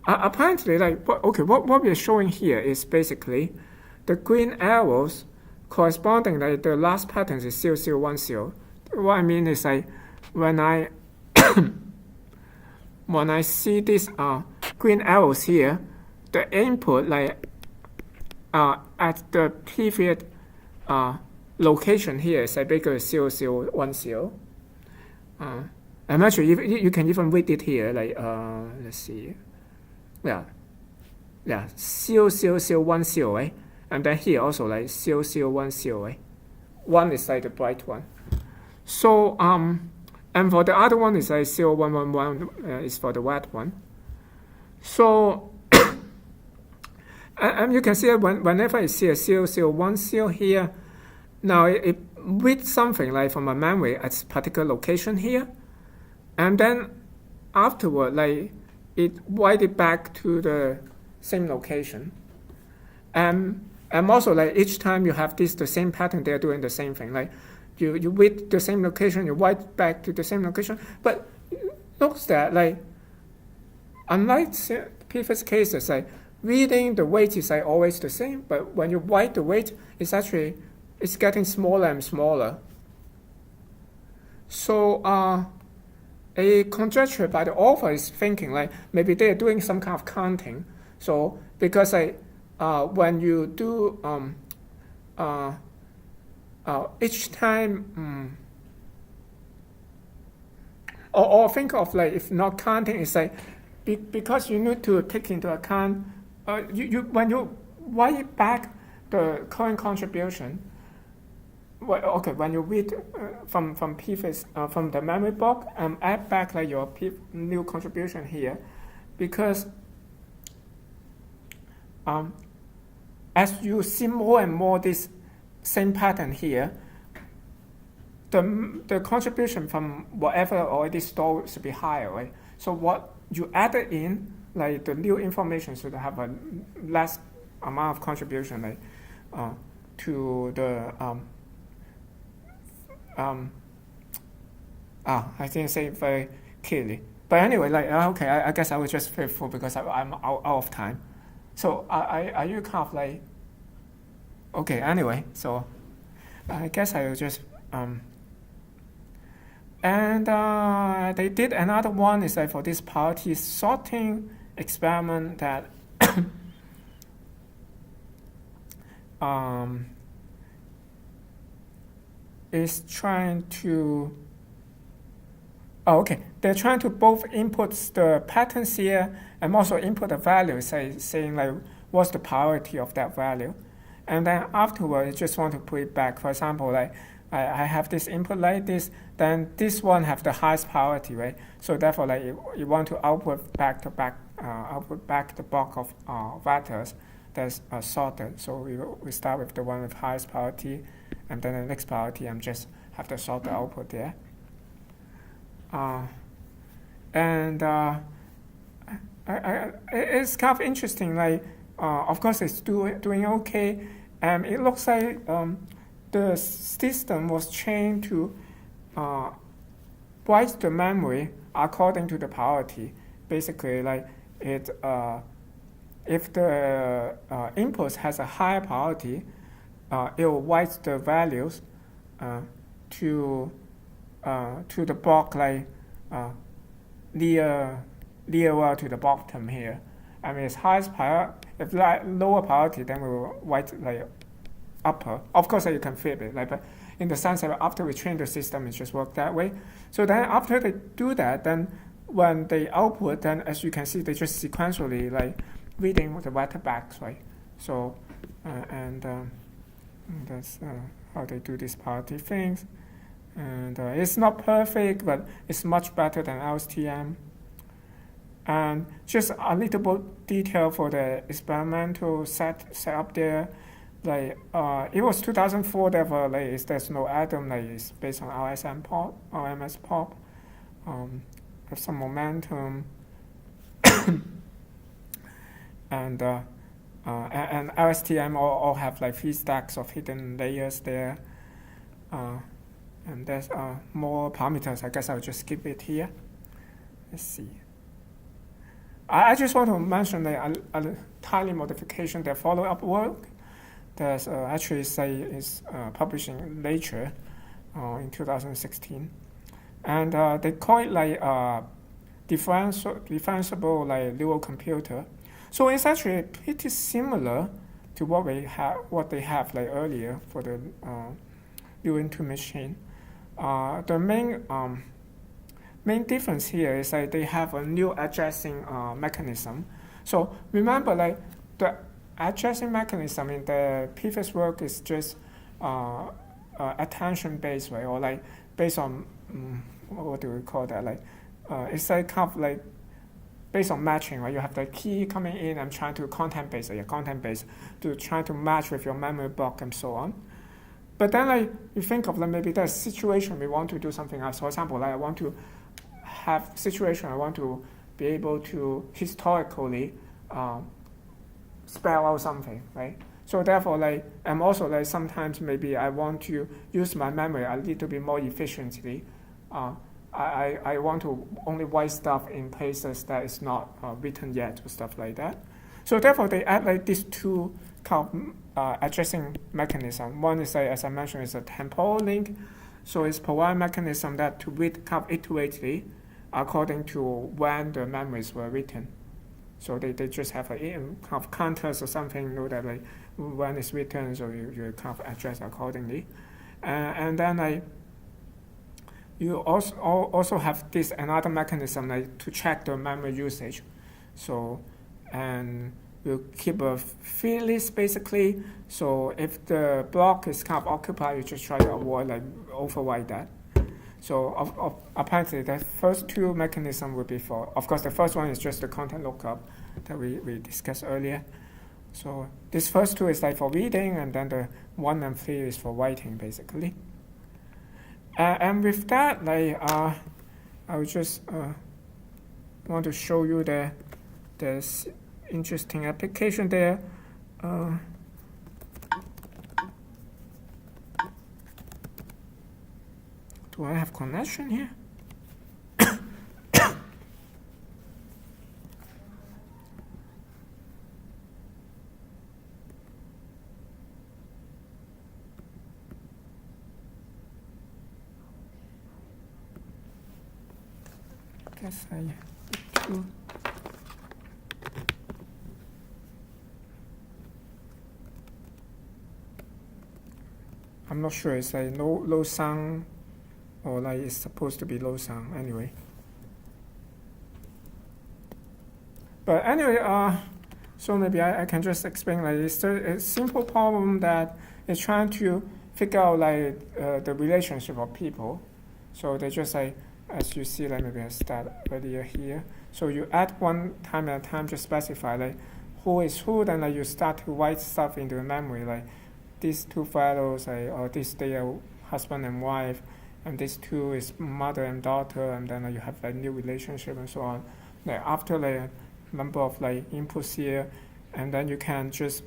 Apparently, like what we are showing here is basically the green arrows corresponding like the last pattern is 0010. What I mean is like when I when I see these green arrows here, the input like at the previous location here is like bigger 0010. I'm actually you can even read it here like let's see. Yeah, 0010, right? And then here also like 0010, right? One is like the bright one. So and for the other one is like 0111 is for the red one. So and you can see that whenever I see a 0010 here, now it reads something like from a memory at a particular location here, and then afterward like it write it back to the same location. And also like each time you have the same pattern, they're doing the same thing. Like you read the same location, you write back to the same location. But notice that like unlike previous cases, like reading the weight is like always the same, but when you write the weight, it's getting smaller and smaller. So a conjecture by the author is thinking like maybe they are doing some kind of counting. So because when you do each time or think of like if not counting, it's like because you need to take into account you when you write back the current contribution. When you read from previous from the memory block and add back like your new contribution here, because as you see more and more this same pattern here, the contribution from whatever already stored should be higher, right? So what you added in, like the new information should have a less amount of contribution, like to the I didn't say it very clearly. But anyway, like okay, I guess I was just faithful because I'm out of time. So are you kind of like okay? Anyway, so I guess I will just and they did another one is like for this priority sorting experiment that is trying to they're trying to both input the patterns here and also input the value, saying like what's the priority of that value, and then afterward you just want to put it back. For example, like I have this input like this, then this one have the highest priority, right? So therefore like you want to output back the block of vectors that's sorted. So we start with the one with highest priority, and then the next priority I'm just have to sort the output there. It's kind of interesting. Like, of course, it's doing okay. It looks like the system was trained to write the memory according to the priority. Basically, like it, if the input has a higher priority, it will write the values to the block like nearer to the bottom here. I mean, it's highest priority. If like lower priority, then we will write like upper. Of course, you can flip it, like, but in the sense that after we train the system, it just works that way. So then after they do that, then when they output, then as you can see, they just sequentially like reading the vector backs, right? So that's how they do these priority things. And it's not perfect, but it's much better than LSTM. And just a little bit detail for the experimental set up there. it was 2004. Therefore, there's no atom. It's based on RSM pop, RMS pop. Have some momentum, and LSTM all have 3 stacks of hidden layers there. And there's more parameters. I guess I'll just skip it here. Let's see. I just want to mention a tiny modification. The follow-up work that's actually is published in Nature in 2016, and they call it differentiable neural computer. So it's actually pretty similar to what they have earlier for the neural to machine. The main difference here is they have a new addressing mechanism. So remember, the addressing mechanism in the previous work is just attention-based, right? Or based on what do we call that? It's kind of based on matching, right? You have the key coming in and trying to content-based to try to match with your memory block and so on. But then you think of maybe there's a situation we want to do something else. For example, I want to have situation I want to be able to historically spell out something, right? So therefore, and also sometimes maybe I want to use my memory a little bit more efficiently. I want to only write stuff in places that is not written yet or stuff like that. So therefore, they add these 2 kind of addressing mechanism. One is, as I mentioned, is a temporal link. So it's provide mechanism that to read kind of iteratively according to when the memories were written. So they just have a kind of counters or something, that when it's written, so you kind of address accordingly. And then you also have this another mechanism to check the memory usage. So, and we'll keep a free list basically. So if the block is kind of occupied, you just try to avoid overwrite that. So apparently the first 2 mechanisms will be for, of course the first one is just the content lookup that we discussed earlier. So this first 2 is for reading, and then the 1 and 3 is for writing basically. And with that, I would just want to show you the interesting application there. Do I have connection here? Guess I need to. I'm not sure. It's low sound, or it's supposed to be low sound anyway. But anyway, so maybe I can just explain. It's a simple problem that is trying to figure out the relationship of people. So they just as you see, maybe I start earlier here. So you add one time at a time, just specify who is who, then you start to write stuff into the memory, these 2 fellows, or this they are husband and wife, and this 2 is mother and daughter, and then you have new relationship and so on. After a number of inputs here, and then you can just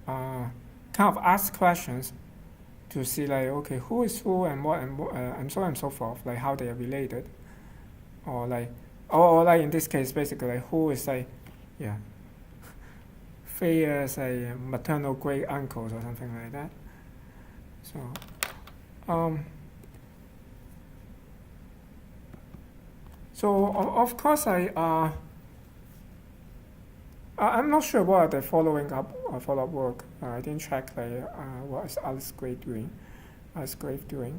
kind of ask questions to see okay, who is who and what and so on and so forth, how they are related, or or in this case basically who is Freya's maternal great uncles or something like that. So of course I'm not sure what the follow-up work. I didn't check what is Alice Gray doing.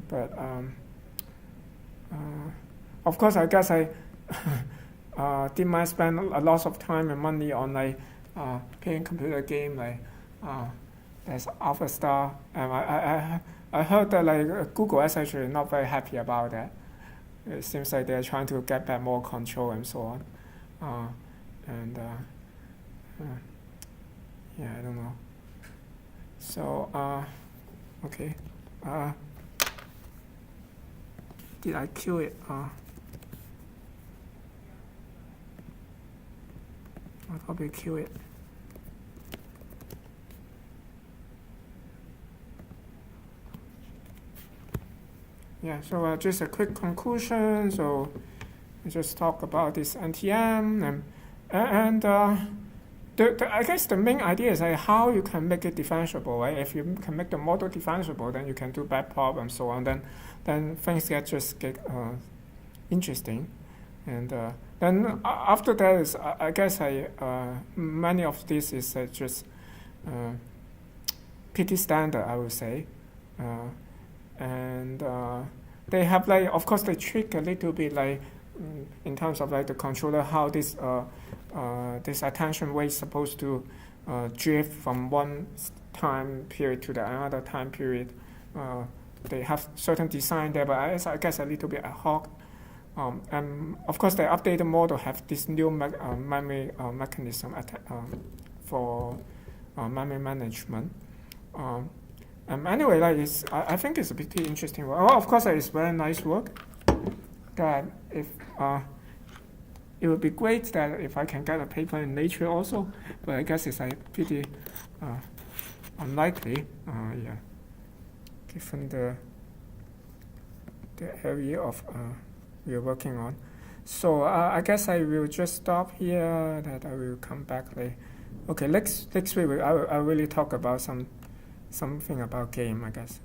But of course I guess I did might spend a lot of time and money on playing computer game as AlphaStar. I heard that Google is actually not very happy about that. It seems they're trying to get back more control and so on. yeah, I don't know. So okay, did I kill it? I'll probably kill it. Yeah, so just a quick conclusion. So we just talk about this NTM and I guess the main idea is like how you can make it differentiable, right? If you can make the model differentiable, then you can do back problems, so on. Then things get interesting, and then after that is I guess many of this is just pretty standard, I would say, and they have like, of course they trick a little bit like in terms of like the controller, how this attention weight is supposed to drift from one time period to the another time period. They have certain design there, but I guess a little bit ad hoc. And of course, the updated model have this new memory mechanism for memory management. Anyway, like I think it's a pretty interesting work. Oh, of course, it's very nice work. That if it would be great that if I can get a paper in Nature also, but I guess it's like pretty unlikely. Yeah, given the area of we are working on. So I guess I will just stop here. That I will come back later. Okay, next week I will really talk about something about game, I guess.